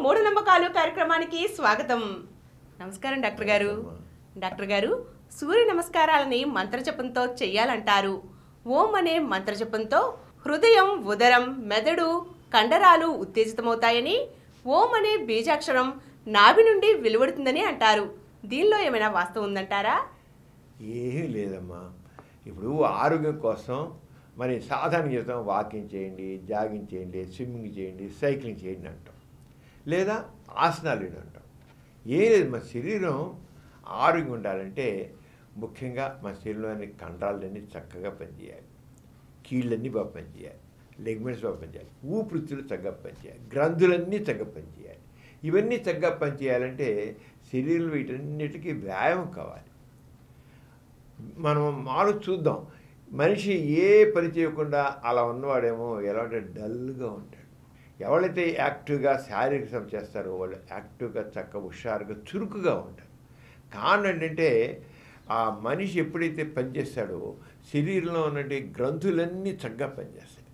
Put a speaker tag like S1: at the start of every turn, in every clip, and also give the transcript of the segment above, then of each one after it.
S1: మూఢనమ్మకాలు కార్యక్రమానికి స్వాగతం. నమస్కారం డాక్టర్ గారు. డాక్టర్ గారు, సూర్య నమస్కారాలని మంత్రజపంతో చెయ్యాలంటారు. ఓం అనే మంత్రజపంతో హృదయం, ఉదరం, మెదడు, కండరాలు ఉత్తేజితమవుతాయని, ఓం అనే బీజాక్షరం నాభి నుండి వెలువడుతుందని అంటారు. దీనిలో ఏమైనా వాస్తవం ఉందంటారా?
S2: ఏమీ లేదమ్మా. ఇప్పుడు ఆరోగ్యం కోసం మరి సాధారణ జీవితం వాకింగ్ చేయండి, జాగింగ్ చేయండి, స్విమ్మింగ్ చేయండి, సైక్లింగ్ చేయండి అంటాం, లేదా ఆసనాలు వేయండి అంటాం. ఏం లేదు, మన శరీరం ఆరోగ్యం ఉండాలంటే ముఖ్యంగా మన శరీరంలోని కండరాలన్నీ చక్కగా పనిచేయాలి, కీళ్ళన్నీ బాగా పనిచేయాలి, లెగ్మెంట్స్ బాగా పనిచేయాలి, ఊపిరితిత్తులు చక్కగా పనిచేయాలి, గ్రంథులన్నీ చక్కగా పనిచేయాలి. ఇవన్నీ చక్కగా పనిచేయాలంటే శరీరంలో వీటన్నిటికీ వ్యాయామం కావాలి. మనం మారు చూద్దాం, మనిషి ఏ పని చేయకుండా అలా ఉన్నవాడేమో ఎలా అంటే డల్గా ఉంటాడు. ఎవరైతే యాక్టివ్గా శారీరక శ్రమ చేస్తారో వాళ్ళు యాక్టివ్గా చక్కగా హుషారుగా చురుకుగా ఉంటారు. కారణం ఏంటంటే ఆ మనిషి ఎప్పుడైతే పనిచేస్తాడో శరీరంలో ఉన్నటువంటి గ్రంథులన్నీ చక్కగా పనిచేస్తాయి.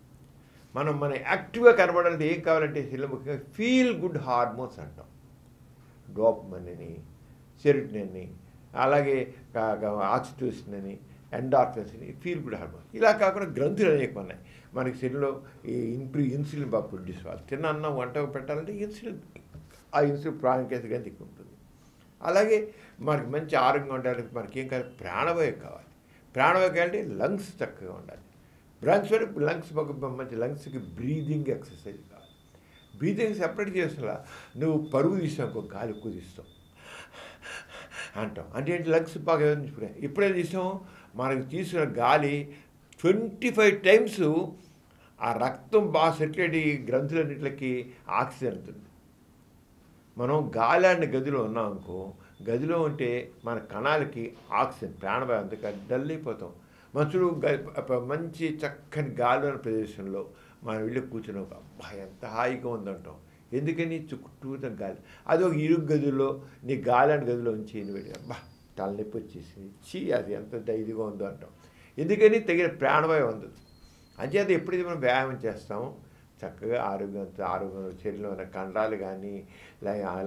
S2: మన యాక్టివ్గా కనబడాలంటే ఏం కావాలంటే శరీరం ముఖ్యంగా ఫీల్ గుడ్ హార్మోన్స్ అంటాం. డోపమైన్ అని, సెరోటోనిన్ అని, అలాగే ఆక్సిటోసిన్ అని, ఎండార్ఫిన్స్ అని, ఫీల్ గుడ్ హార్మోన్స్. ఇలా కాకుండా గ్రంథులు అనేక ఉన్నాయి మనకి శరీరంలో. ఈ ఇన్సులిన్ బాగా ప్రొడ్యూస్ అవ్వాలి. తిన్న అన్నం వంట పెట్టాలంటే ఇన్సులిన్ ప్రాణకేసి గంతి ఉంటుంది. అలాగే మనకి మంచి ఆరోగ్యంగా ఉండాలంటే మనకి ఏం కావాలి, ప్రాణవాయువు కావాలి. ప్రాణవాయువు కావాలంటే లంగ్స్ చక్కగా ఉండాలి. లంగ్స్ మంచి లంగ్స్కి బ్రీదింగ్ ఎక్సర్సైజ్ కావాలి. బ్రీదింగ్ సెపరేట్ చేస్తున్నా నువ్వు పరుగు తీసావు, గాలి ఎక్కువ తీస్తావు అంటాం. అంటే ఏంటి, లంగ్స్ బాగా ఎప్పుడైనా తీసాము మనకు తీసుకున్న గాలి 25 times ఆ రక్తం బాగా సెటిల్ గ్రంథులన్నింటికి ఆక్సిజన్ ఉంటుంది. మనం గాలి ఆడిన గదిలో ఉన్నాం అనుకో, గదిలో ఉంటే మన కణాలకి ఆక్సిజన్ ప్రాణవాయువు అందుక డల్ అయిపోతాం. మనుషులు మంచి చక్కని గాలి ఉన్న ప్రదేశంలో మనం వెళ్ళి కూర్చున్నాం, అబ్బా ఎంత హాయిగా ఉందంటాం. ఎందుకని చుట్టూతో గాలి. అది ఒక ఇరుగు గదిలో నీ గాలి అని గదిలో ఉంచి వెళ్ళి అబ్బా తలనొప్పి వచ్చేసి అది ఎంత ఇదిగా ఉందో అంటాం. ఎందుకని తగిన ప్రాణవాయువు అందదు. అంచేత ఎప్పుడైతే మనం వ్యాయామం చేస్తామో చక్కగా ఆరోగ్యం శరీరంలో ఉన్న కండరాలు కానీ,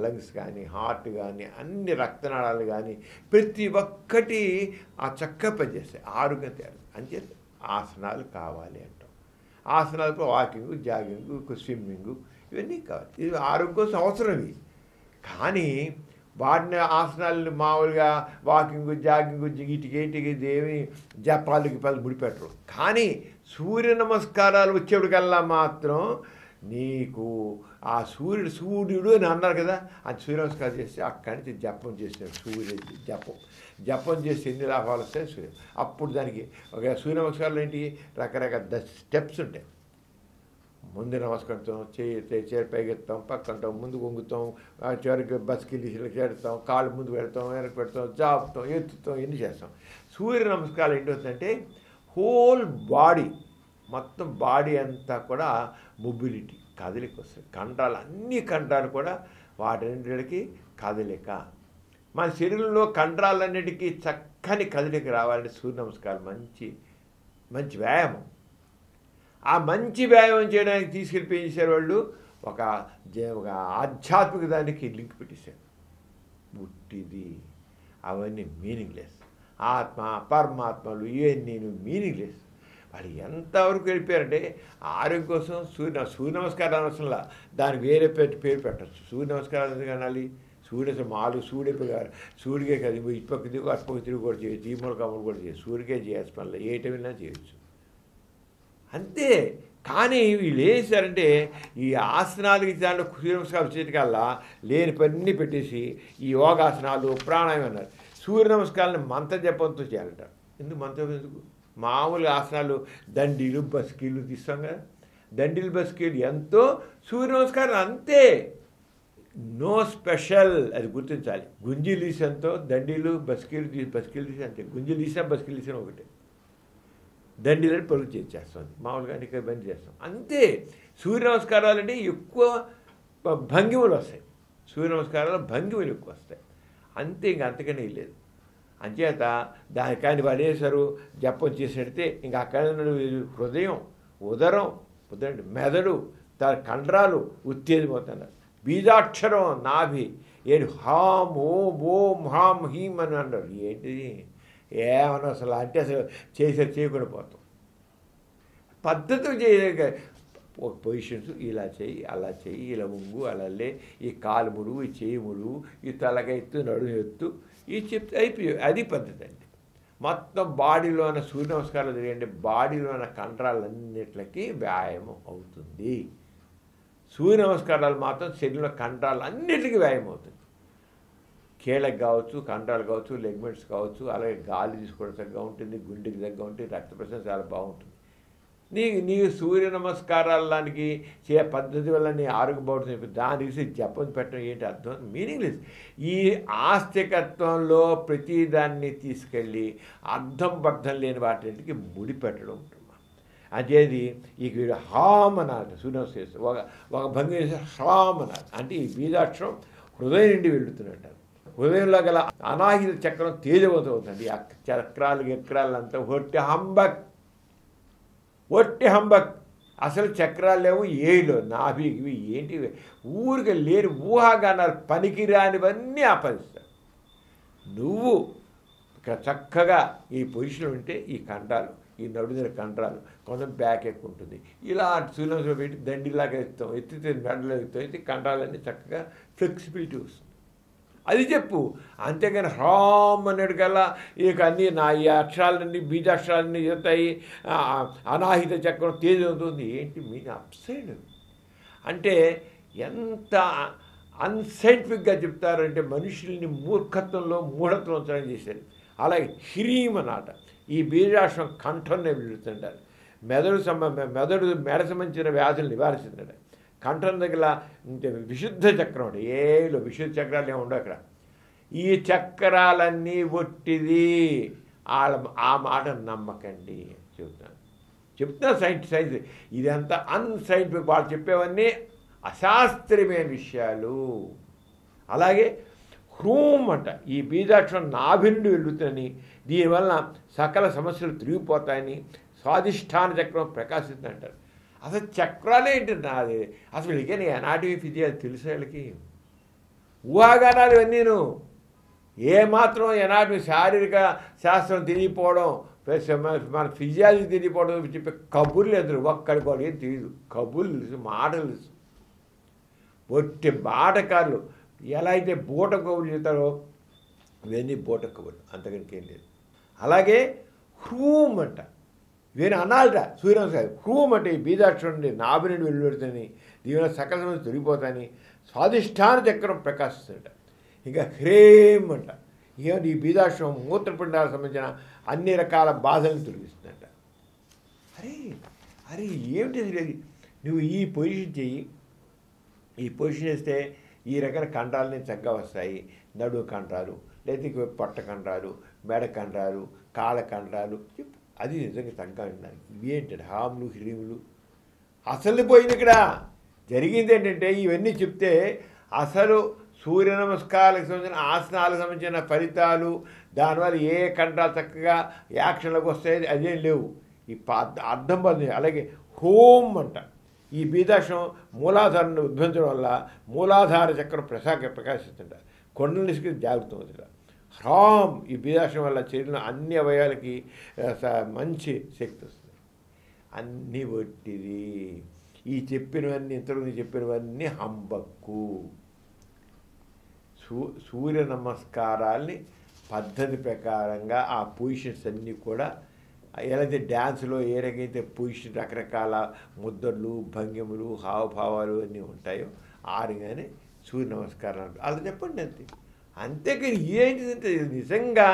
S2: లంగ్స్ కానీ, హార్ట్ కానీ, అన్ని రక్తనాళాలు కానీ ప్రతి ఒక్కటి ఆ చక్కగా పనిచేస్తాయి, ఆరోగ్యం తయారు. అంచేత ఆసనాలు కావాలి అంటాం. ఆసనాలకు వాకింగ్, జాగింగ్, స్విమ్మింగ్ ఇవన్నీ కావాలి. ఇది ఆరోగ్యం కోసం అవసరం. ఇవి కానీ వాడిన ఆసనాలు మామూలుగా వాకింగ్, జాగింగ్, వీటికి ఏమి జపాలకి ముడిపెట్టరు. కానీ సూర్య నమస్కారాలు వచ్చేప్పటికల్లా మాత్రం నీకు ఆ సూర్యుడు అని అన్నారు కదా, అది సూర్య నమస్కారం చేస్తే అక్కడి నుంచి జపం చేస్తాడు. జపం చేస్తే ఎన్ని లాభాలు వస్తాయి అప్పుడు దానికి ఒక సూర్య నమస్కారాలు ఏంటి, రకరకాల స్టెప్స్ ఉంటాయి. ముందు నమస్కరిస్తాం, చేరు పైకెత్తాం, పక్కంటాం, ముందు వంగుతాం, చివరికి బస్కిల్లి చేరుతాం, కాళ్ళు ముందు పెడతాం, వెనక్కి పెడతాం, జాపుతాం, ఎత్తుతాం, ఎన్ని చేస్తాం. సూర్య నమస్కారాలు ఏంటవుతుందంటే హోల్ బాడీ, మొత్తం బాడీ అంతా కూడా మొబిలిటీ, కదలిక వస్తుంది. అన్ని కండరాలు కూడా వాటికి కదలిక. మన శరీరంలో కండరాలన్నిటికీ చక్కని కదలిక రావాలంటే సూర్య నమస్కారాలు మంచి వ్యాయామం. ఆ మంచి వ్యాయామం చేయడానికి తీసుకెళ్ళి ఏం చేశారు వాళ్ళు, ఒక ఆధ్యాత్మిక దానికి లింక్ పెట్టేశారు. పుట్టిది అవన్నీ మీనింగ్లెస్. ఆత్మ, పరమాత్మలు ఇవన్నీ మీనింగ్లెస్. వాళ్ళు ఎంతవరకు వెళ్ళిపోయారంటే ఆరోగ్యం కోసం సూర్య నమస్కారం అనవసరంలా దానికి వేరే పేరు పెట్టచ్చు. సూర్య నమస్కారాలు ఎందుకు అనాలి? సూర్యుడికే కదా, ఇటుపక్క తిరుగు అటుపక్క తిరుగు కూడా చేయొచ్చు, ఈ మూల కమ్మలు కూడా చేయొచ్చు. సూర్యుడికే చేయాల్సిన పనులు ఏ టైంలో చేయొచ్చు అంతే. కానీ వీళ్ళు ఏం చేశారంటే ఈ ఆసనాలకి దాంట్లో సూర్య నమస్కారం వచ్చేటికల్లా లేని పని పెట్టేసి ఈ యోగాసనాలు, ప్రాణాయామం అన్నారు. సూర్య నమస్కారాలను మంత్ర జపంతో చేయాలంటారు. ఎందుకు? మామూలు ఆసనాలు దండీలు, బస్కీలు తీస్తాం కదా, దండీలు, బస్కీలు ఎంతో, సూర్య నమస్కారం అంతే, నో స్పెషల్. అది గుర్తించాలి. గుంజీలు తీసేంతో దండీలు, బస్కీలు తీసి అంతే. గుంజీలు తీసినా బస్కీలు తీసినా ఒకటే. దండీలని పరుగు చేసేస్తుంది, మామూలుగా ఇక్కడ బంద్ చేస్తాం అంతే. సూర్య నమస్కారాలు అంటే ఎక్కువ భంగిమలు వస్తాయి. సూర్య నమస్కారాలు భంగిమలు ఎక్కువ వస్తాయి అంతే, ఇంక అంతకనే లేదు. అంచేత దానికాని వాళ్ళు వేశారు, జపం చేసినట్టే ఇంకా అక్కడ హృదయం, ఉదరం, మెదడు, కండరాలు ఉత్తేజమవుతున్నారు. బీజాక్షరం నాభి ఏంటి హాం ఓం ఓం హాం హీం అని అన్నారు. ఏంటిది ఏమన్నా అసలు అంటే అసలు చేయకుండా పోతాం. పద్ధతులు పొజిషన్స్ ఇలా చెయ్యి అలా చెయ్యి, ఇలా ముంగు అలా లే, ఈ కాలు మురుగు, ఈ చేయి మురుగు, ఈ తలగా ఎత్తు, నడుము ఎత్తు, ఈ చెప్తే అయిపోయి. అది పద్ధతి అండి. మొత్తం బాడీలో ఉన్న సూర్య నమస్కారాలు జరిగండి, బాడీలో ఉన్న కండరాలన్నిటికీ వ్యాయామం అవుతుంది. సూర్య నమస్కారాలు మాత్రం శరీరంలో కండరాలు అన్నిటికీ వ్యాయామం అవుతుంది. కీళ్ళకి కావచ్చు, కండరాలు కావచ్చు, లెగ్మెంట్స్ కావచ్చు, అలాగే గాలి తీసుకోవడం తగ్గ ఉంటుంది, గుండెకి తగ్గ ఉంటుంది, రక్త ప్రసరణ చాలా బాగుంటుంది. నీ సూర్య నమస్కారాలు లాంటికి పద్ధతి వల్ల నీ ఆరోగ్య బాగుంటుంది. దాని గురించి జపం పెట్టడం ఏంటి అర్థం? మీనింగ్లెస్. ఈ ఆస్తికత్వంలో ప్రతిదాన్ని తీసుకెళ్ళి అర్థం బద్ధం లేని వాటికి ముడి పెట్టడం ఉంటుంది. అదేది ఈ హామ్ అన్నారు సూర్య నమస్కారం ఒక భంగి చేసి హామ్ అన్నారు. అంటే ఈ బీజాక్షరం హృదయం నుండి వెళుతున్నట్టు. హృదయంలో గల అనాహిత చక్రం తేజవంతం అవుతుంది. ఆ చక్రాలంతా ఒట్టి హంబక్. అసలు చక్రాలు లేవు, ఏలో నాభి ఇవి ఏంటి ఊరికి లేని ఊహాగానాలు పనికిరానివన్నీ ఆపాదిస్తారు. నువ్వు చక్కగా ఈ పొజిషన్ ఉంటే ఈ కండాలు, ఈ నడుదిన కండరాలు కొంచెం బ్యాక్ ఎక్కువ ఉంటుంది. ఇలా సూర్యంలో పెట్టి దండిలాగా ఎత్తాం, ఎత్తితే మెడలో ఎత్తాం, ఎత్తి కండరాలన్నీ చక్కగా ఫ్లెక్సిబిలిటీ వస్తుంది. అది చెప్పు. అంతేగాని హ్రామ్ అనేడు కల్లా ఇక అన్నీ నా ఈ అక్షరాలన్నీ బీజాక్షరాలన్నీ చెప్తాయి, అనాహిత చక్రం తేజ్ అవుతుంది. ఏంటి మీన్ అప్సైడ్ అంటే ఎంత అన్సైంటిఫిక్గా చెప్తారంటే మనుషుల్ని మూర్ఖత్వంలో మూఢత్వం ఉంచడం చేశారు. అలాగే హ్రీమ్ అన్నమాట. ఈ బీజాక్షరం కంఠంనే వెళుతుంటారు. మెడ సంబంధించిన వ్యాధులు నివారిస్తుంటాడు. కంఠం దగ్గర విశుద్ధ చక్రం అంటే ఏలో విశుద్ధ చక్రాలు ఏమి ఉండవు అక్కడ. ఈ చక్రాలన్నీ ఒట్టిది. ఆ మాట నమ్మకండి చెప్తున్నా సైన్స్ ఇదంతా అన్సైంటిఫిక్. వాళ్ళు చెప్పేవన్నీ అశాస్త్రీయమైన విషయాలు. అలాగే హ్రూమ్ అంట. ఈ బీజాక్షరం నాభిండి వెళుతుందని, దీనివల్ల సకల సమస్యలు తిరిగిపోతాయని, స్వాధిష్టాన చక్రం ప్రకాశిస్తుందంటారు. అసలు చక్రాలే ఏంటి నాది అసలు వీళ్ళకి ఎనాటమీ ఫిజియాలజీ తెలుసు. వీళ్ళకి ఊహాగానాలు ఇవన్నీను. ఏమాత్రం ఎనాటమీ శారీరక శాస్త్రం తెలియపోవడం, మన ఫిజియాలజీ తెలియపోవడం చెప్పే కబుర్లు ఎదురు ఒక్కడికి వాళ్ళు ఏం తెలియదు. కబుర్లు తెలుసు, మాటలు తెలుసు. ఒట్టి బాటకారులు ఎలా అయితే బూట కబుర్లు చెప్తారో ఇవన్నీ బూట కబుర్లు, అంతకనికి ఏం లేదు. అలాగే హ్రూమ్ అంట. ఇవన్నీ అనాలట సూర్యనమస్కారం. హ్రూమ్ అంటే ఈ బీజాక్షరం నుండి నాభి నుండి వెలువడుతుంది, దీనివల్ల సకల సమస్యలు తొలగిపోతాయని, స్వాధిష్టాన చక్రం ప్రకాశిస్తుంట. ఇంకా హ్రేమ్ అంట. ఏమంటే ఈ బీజాక్షరం మూత్రపిండాలకు సంబంధించిన అన్ని రకాల బాధలను తొలగిస్తుందంట. అరే ఏమిటి నువ్వు ఈ పొజిషన్ చెయ్యి, ఈ పొజిషన్ వేస్తే ఈ రకాల కండరాలని చక్కగా వస్తాయి. నడువు కండరాలు, లేదా పొట్ట కండరాలు, మెడ కండరాలు, కాళ్ళ కండరాలు, అది నిజంగా తగ్గ ఉండాలి. ఇవి ఏంటంటే హాములు హ్రీములు అసలు పోయింది. ఇక్కడ జరిగింది ఏంటంటే ఇవన్నీ చెప్తే అసలు సూర్య నమస్కారాలకు సంబంధించిన ఆసనాలకు సంబంధించిన ఫలితాలు, దానివల్ల ఏ కండరాలు చక్కగా యాక్షన్లోకి వస్తాయి అదేం లేవు. ఈ అర్థం పడుతుంది. అలాగే హోమ్ అంట. ఈ బీజాక్షరం మూలాధారాన్ని ఉద్భవించడం వల్ల మూలాధార చక్రం ప్రకాశిస్తుంటారు. కొండల నిష్కి జాగ్రత్త అవుతుంది. హ్రామ్ ఈ బీజాక్షరం వల్ల శరీరంలో అన్ని అవయవాలకి మంచి శక్తి వస్తుంది. అన్నీ ఒట్టిది. ఈ చెప్పినవన్నీ ఇంతకు చెప్పినవన్నీ హంబక్కు. సూర్య నమస్కారాల్ని పద్ధతి ప్రకారంగా ఆ పొజిషన్స్ అన్నీ కూడా ఎలాగైతే డ్యాన్స్లో ఏ రకైతే పొజిషన్ రకరకాల ముద్రలు, భంగిములు, హావభావాలు అన్నీ ఉంటాయో ఆ రకంగానే సూర్య నమస్కారాలు అలా చెప్పండి అంతే. అంతేకాని ఏంటిదంటే నిజంగా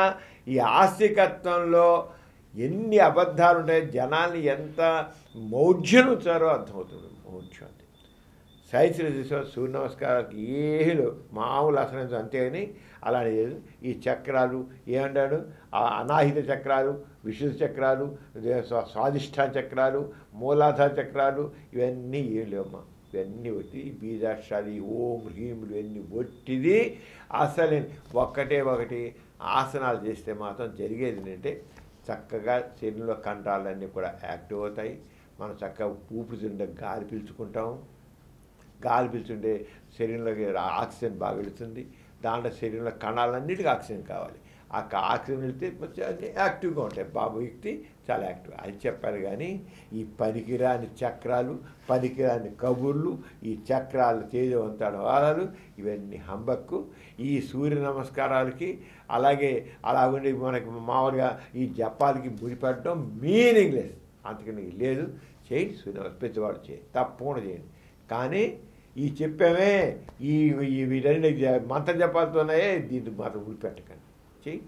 S2: ఈ ఆస్తికత్వంలో ఎన్ని అబద్ధాలు ఉంటాయో, జనాల్ని ఎంత మౌఢ్యం వచ్చారో అర్థమవుతుంది. మౌఢ్యం అంతే. సైన్స్లో చూసా సూర్య నమస్కారాలకి ఏలో మామూలు అసలు అంతేగాని అలానే ఈ చక్రాలు ఏమంటాడు, అనాహిత చక్రాలు, విశుద్ధ చక్రాలు, స్వాధిష్టాన చక్రాలు, మూలాధార చక్రాలు ఇవన్నీ ఏం లేవమ్మా. ఇవన్నీ ఒట్టి బీజాక్షరాలు, ఓం హ్రీములు ఇవన్నీ ఒట్టిది. అసలు ఒకటి ఆసనాలు చేస్తే మాత్రం జరిగేది ఏంటంటే చక్కగా శరీరంలో కండరాలన్నీ కూడా యాక్టివ్ అవుతాయి. మనం చక్కగా ఊపిరితిత్తుల గాలి పీల్చుకుంటాం. గాలి పీల్చుంటే శరీరంలోకి ఆక్సిజన్ బాగా వెళుతుంది. దాంట్లో శరీరంలో కణాలన్నిటికీ ఆక్సిజన్ కావాలి. ఆ ఆక్సిజన్ వెళితే యాక్టివ్గా ఉంటాయి. బాబు వ్యక్తి చాలా యాక్టివ్ అది చెప్పారు. కానీ ఈ పనికిరాని చక్రాలు, పనికిరాని కబుర్లు, ఈ చక్రాలు తేజవంతాడు వారాలు ఇవన్నీ హంబక్కు. ఈ సూర్య నమస్కారాలకి అలా ఉండి మనకి మామూలుగా ఈ జపాలకి ముడిపడడం మీనింగ్లెస్. అందుకని లేదు, చేయండి. సూర్య నమస్కారం పెద్దవాడు చేయండి, తప్పకుండా చేయండి. కానీ ఈ చెప్పామే ఈ రెండు మంత్ర జపాలతోనే దీన్ని మాత్రం ఊడిపెట్టకండి. చెయ్యి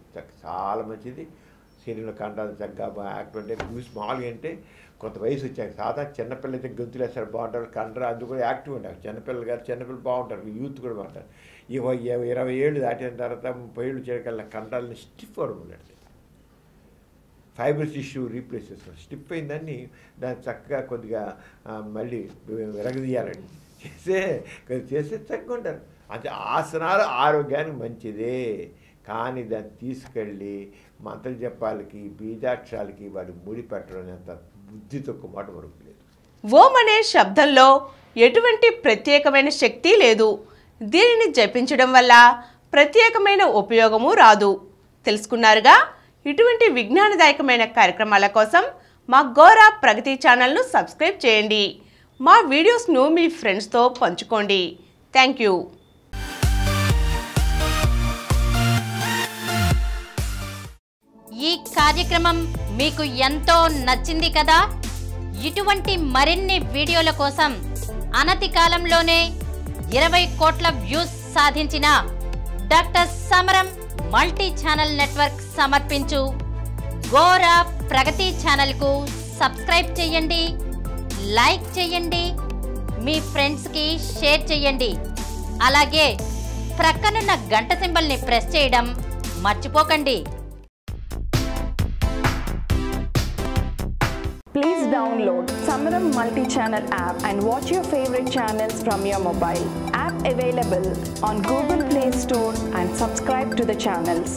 S2: చాలా మంచిది. శరీరంలో కండాలు చక్కగా యాక్టివ్ అంటే మామూలుగా అంటే కొంత వయసు వచ్చాక సాధారణ చిన్నపిల్లలు అయితే గొంతులు వేస్తారు బాగుంటారు, కండలు అది కూడా యాక్టివ్ ఉంటారు. చిన్నపిల్లలు బాగుంటారు, యూత్ కూడా బాగుంటారు. 20 ఏళ్ళు దాటిన తర్వాత 30 ఏళ్ళు చేయగల కండాలని స్టిఫ్ అవడం ఉండదు. ఫైబర్ టిష్యూ రీప్లేస్ చేస్తాం. స్టిఫ్ అయిందని దాన్ని చక్కగా కొద్దిగా మళ్ళీ విరగదీయాలండి. చేస్తే చక్కగా ఉంటారు. అంటే ఆసనాలు ఆరోగ్యానికి మంచిదే. కానీ దాన్ని తీసుకెళ్ళి మంత్ర జపాలకి, బీజాక్షరాలకి వాడు ముడి పెట్టడం అంత బుద్ధి తక్కువ మాట వరకు లేదు.
S1: ఓం అనే శబ్దంలో ఎటువంటి ప్రత్యేకమైన శక్తి లేదు. దీనిని జపించడం వల్ల ప్రత్యేకమైన ఉపయోగము రాదు. తెలుసుకున్నారుగా? ఇటువంటి విజ్ఞానదాయకమైన కార్యక్రమాల కోసం మా గోరా ప్రగతి ఛానల్ను సబ్స్క్రైబ్ చేయండి. మా వీడియోస్ను మీ ఫ్రెండ్స్తో పంచుకోండి. Thank you.
S3: ఈ కార్యక్రమం మీకు ఎంతో నచ్చింది కదా? ఇటువంటి మరిన్ని వీడియోల కోసం అనతి కాలంలోనే 20 కోట్ల వ్యూస్ సాధించిన డాక్టర్ సమరం మల్టీ ఛానల్ నెట్వర్క్ సమర్పించు గోరా ప్రగతి ఛానల్కు సబ్స్క్రైబ్ చేయండి, లైక్ చేయండి, మీ ఫ్రెండ్స్కి షేర్ చేయండి. అలాగే ప్రక్కనున్న గంట సింబల్ని ప్రెస్ చేయడం మర్చిపోకండి.
S4: Please download Samaram Multi-Channel app and watch your favorite channels from your mobile. App available on Google Play Store and subscribe to the channels.